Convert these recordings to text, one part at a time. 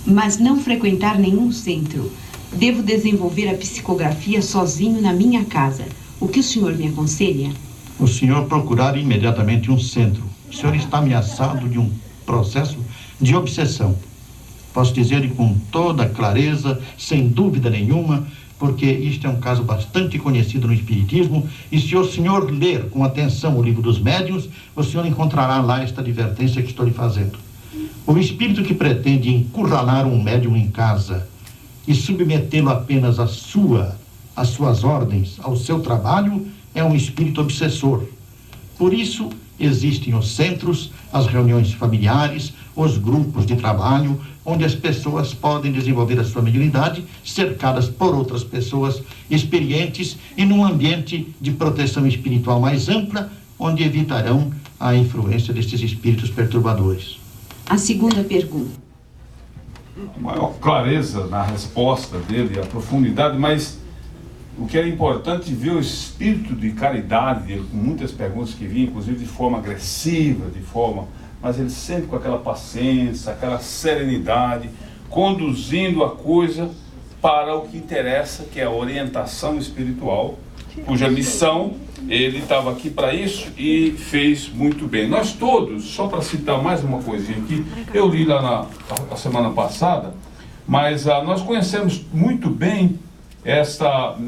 mas não frequentar nenhum centro. Devo desenvolver a psicografia sozinho na minha casa. O que o senhor me aconselha? O senhor procurar imediatamente um centro. O senhor está ameaçado de um processo de obsessão. Posso dizer com toda clareza, sem dúvida nenhuma, porque isto é um caso bastante conhecido no Espiritismo, e se o senhor ler com atenção o Livro dos Médiuns, o senhor encontrará lá esta advertência que estou lhe fazendo. O espírito que pretende encurralar um médium em casa e submetê-lo apenas às suas ordens, ao seu trabalho, é um espírito obsessor. Por isso, existem os centros, as reuniões familiares, os grupos de trabalho, onde as pessoas podem desenvolver a sua mediunidade, cercadas por outras pessoas experientes e num ambiente de proteção espiritual mais ampla, onde evitarão a influência destes espíritos perturbadores. A segunda pergunta. A maior clareza na resposta dele, a profundidade, mas o que é importante ver o espírito de caridade dele, com muitas perguntas que vinham, inclusive de forma agressiva, mas ele sempre com aquela paciência, aquela serenidade, conduzindo a coisa para o que interessa, que é a orientação espiritual, cuja missão ele estava aqui para isso e fez muito bem. Nós todos, só para citar mais uma coisinha aqui, eu li lá na semana passada, mas nós conhecemos muito bem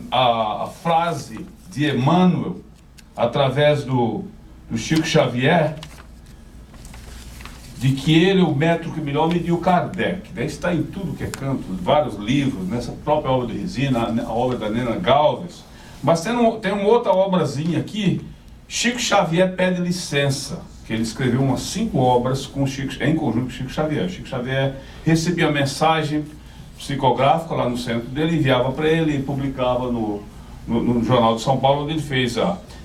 a frase de Emmanuel, através do Chico Xavier, de que ele é o método que melhor mediu Kardec. Daí está em tudo que é canto, vários livros, nessa própria obra de Resina, a obra da Nena Galvez. Mas tem uma outra obrazinha aqui, Chico Xavier pede licença, que ele escreveu umas 5 obras em conjunto com Chico Xavier. Chico Xavier recebia a mensagem psicográfica lá no centro dele, enviava para ele e publicava no Jornal de São Paulo, onde ele fez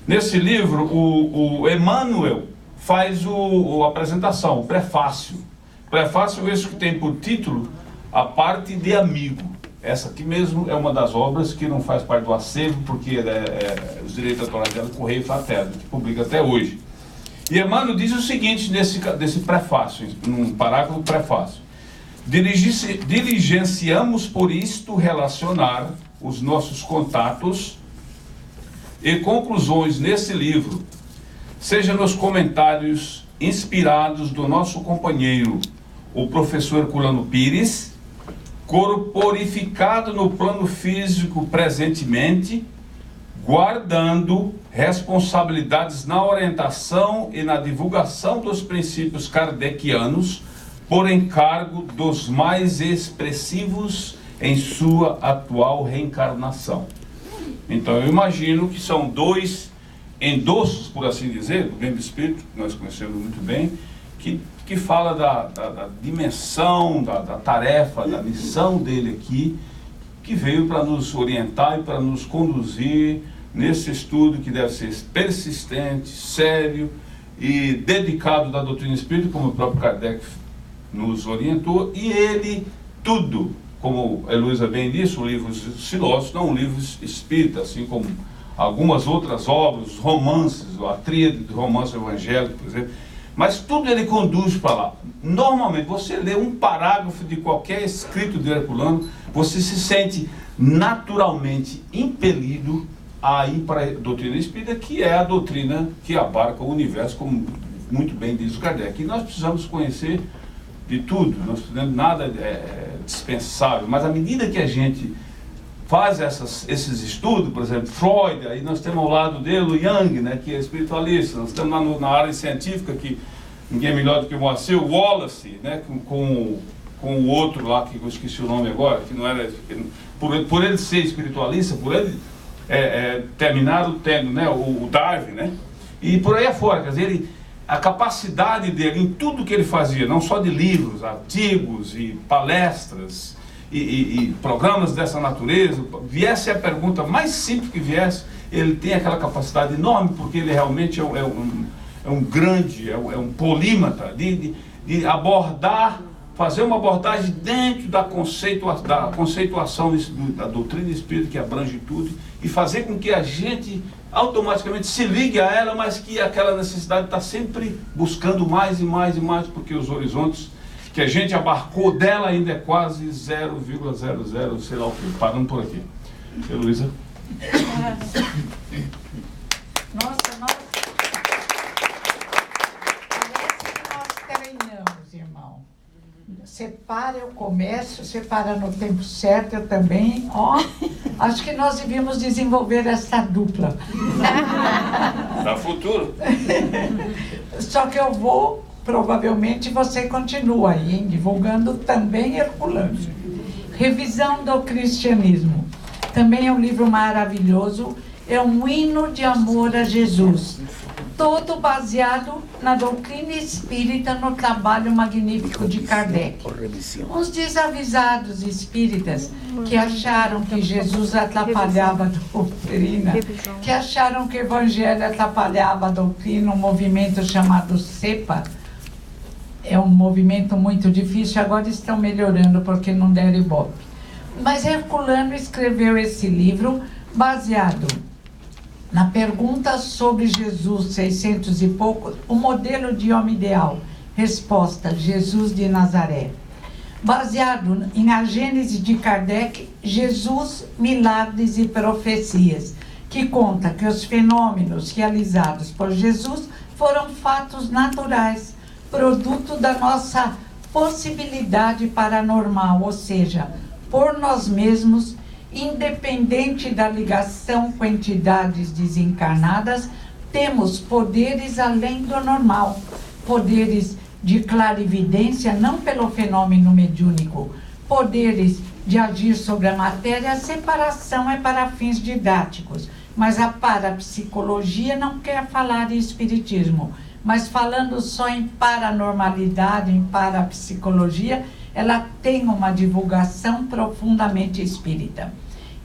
Nesse livro, o Emmanuel faz a apresentação, o prefácio. Prefácio esse que tem por título A Parte de Amigo. Essa aqui mesmo é uma das obras que não faz parte do acervo, porque os direitos autorais dela Correio Fraterno, que publica até hoje. E Emmanuel diz o seguinte desse prefácio, num parágrafo do prefácio: diligenciamos por isto relacionar os nossos contatos e conclusões nesse livro, seja nos comentários inspirados do nosso companheiro, o professor Herculano Pires, corporificado no plano físico presentemente, guardando responsabilidades na orientação e na divulgação dos princípios kardecianos, por encargo dos mais expressivos em sua atual reencarnação. Então eu imagino que são 2 endossos, por assim dizer, do Livro do Espírito, que nós conhecemos muito bem, que fala da dimensão, da tarefa, da missão dele aqui, que veio para nos orientar e para nos conduzir nesse estudo que deve ser persistente, sério e dedicado da doutrina espírita, como o próprio Kardec nos orientou, e ele tudo, como a Heloísa bem disse, o livro Filósofos não é um livro espírita, assim como algumas outras obras, romances, a tríade do romance evangélico, por exemplo, mas tudo ele conduz para lá. Normalmente, você lê um parágrafo de qualquer escrito de Herculano, você se sente naturalmente impelido a ir para a doutrina espírita, que é a doutrina que abarca o universo, como muito bem diz o Kardec. E nós precisamos conhecer de tudo, nós precisamos, nada é dispensável, mas à medida que a gente faz esses estudos, por exemplo, Freud, aí nós temos ao lado dele o Jung, né, que é espiritualista, nós temos lá na área científica, que ninguém é melhor do que o Moacir, o Wallace, né, com o outro lá, que eu esqueci o nome agora, que não era, por ele ser espiritualista, por ele terminar o tendo, né, o Darwin, né, e por aí afora, quer dizer, a capacidade dele em tudo que ele fazia, não só de livros, artigos e palestras, e programas dessa natureza, viesse a pergunta mais simples que viesse, ele tem aquela capacidade enorme, porque ele realmente é um grande, é um polímata de abordar, fazer uma abordagem dentro da conceituação da doutrina espírita, que abrange tudo, e fazer com que a gente automaticamente se ligue a ela, mas que aquela necessidade está sempre buscando mais e mais e mais, porque os horizontes que a gente abarcou dela ainda é quase 0,00, sei lá o que, parando por aqui. Heloísa? Nossa, parece que nós treinamos, irmão. Separa, eu começo, separa no tempo certo, eu também. Ó, acho que nós devíamos desenvolver essa dupla. Para o futuro. Só que eu vou, provavelmente você continua aí, hein, divulgando também Herculano. Revisão do Cristianismo. Também é um livro maravilhoso, é um hino de amor a Jesus. Todo baseado na doutrina espírita, no trabalho magnífico de Kardec. Uns desavisados espíritas que acharam que Jesus atrapalhava a doutrina, que acharam que o Evangelho atrapalhava a doutrina, um movimento chamado CEPA. É um movimento muito difícil, agora estão melhorando porque não deram ibope. Mas Herculano escreveu esse livro baseado na pergunta sobre Jesus, 600 e pouco, o modelo de homem ideal. Resposta, Jesus de Nazaré. Baseado em A Gênese de Kardec, Jesus, Milagres e Profecias, que conta que os fenômenos realizados por Jesus foram fatos naturais, produto da nossa possibilidade paranormal, ou seja, por nós mesmos, independente da ligação com entidades desencarnadas, temos poderes além do normal, poderes de clarividência, não pelo fenômeno mediúnico, poderes de agir sobre a matéria. A separação é para fins didáticos, mas a parapsicologia não quer falar em espiritismo, mas falando só em paranormalidade, em parapsicologia, ela tem uma divulgação profundamente espírita.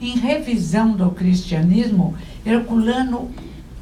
Em Revisão do Cristianismo, Herculano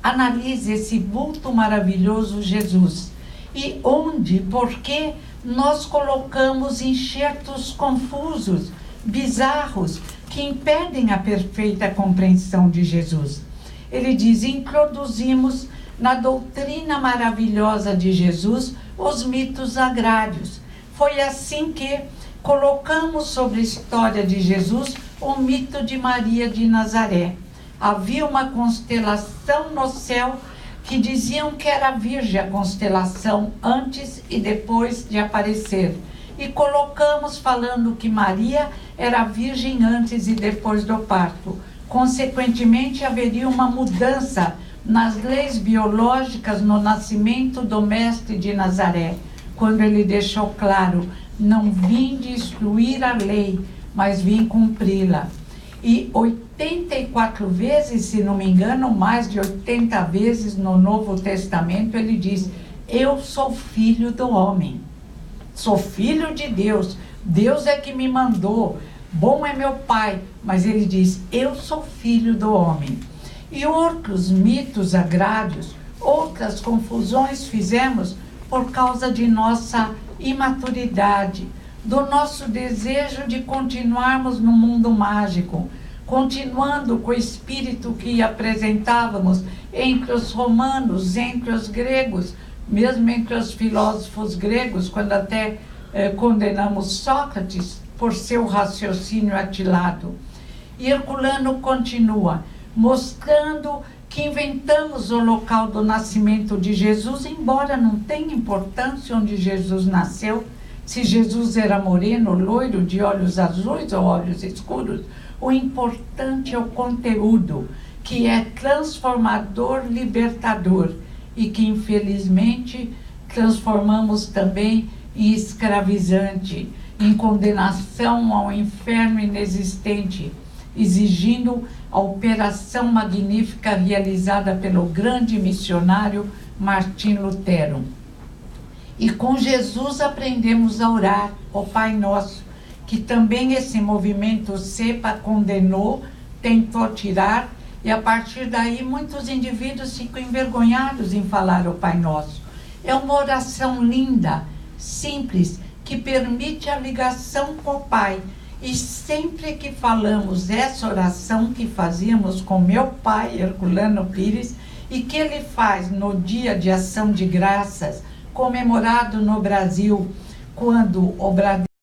analisa esse vulto maravilhoso Jesus e onde, por que nós colocamos enxertos confusos, bizarros, que impedem a perfeita compreensão de Jesus. Ele diz: introduzimos na doutrina maravilhosa de Jesus os mitos agrários. Foi assim que colocamos sobre a história de Jesus o mito de Maria de Nazaré. Havia uma constelação no céu que diziam que era virgem a constelação antes e depois de aparecer. E colocamos falando que Maria era virgem antes e depois do parto. Consequentemente, haveria uma mudança nas leis biológicas no nascimento do Mestre de Nazaré, quando ele deixou claro: não vim destruir a lei, mas vim cumpri-la. E 84 vezes, se não me engano, mais de 80 vezes no Novo Testamento, ele diz: eu sou filho do homem, sou filho de Deus, Deus é que me mandou, bom é meu pai, mas ele diz: eu sou filho do homem. E outros mitos agrários, outras confusões fizemos por causa de nossa imaturidade, do nosso desejo de continuarmos no mundo mágico, continuando com o espírito que apresentávamos entre os romanos, entre os gregos, mesmo entre os filósofos gregos, quando até condenamos Sócrates por seu raciocínio atilado. E Herculano continua, mostrando que inventamos o local do nascimento de Jesus, embora não tenha importância onde Jesus nasceu, se Jesus era moreno, loiro, de olhos azuis ou olhos escuros. O importante é o conteúdo, que é transformador, libertador, e que infelizmente transformamos também em escravizante, em condenação ao inferno inexistente, exigindo a operação magnífica realizada pelo grande missionário Martim Lutero. E com Jesus aprendemos a orar, o Pai Nosso, que também esse movimento CEPA condenou, tentou tirar, e a partir daí muitos indivíduos ficam envergonhados em falar o Pai Nosso. É uma oração linda, simples, que permite a ligação com o Pai. E sempre que falamos essa oração que fazíamos com meu pai, Herculano Pires, e que ele faz no Dia de Ação de Graças, comemorado no Brasil quando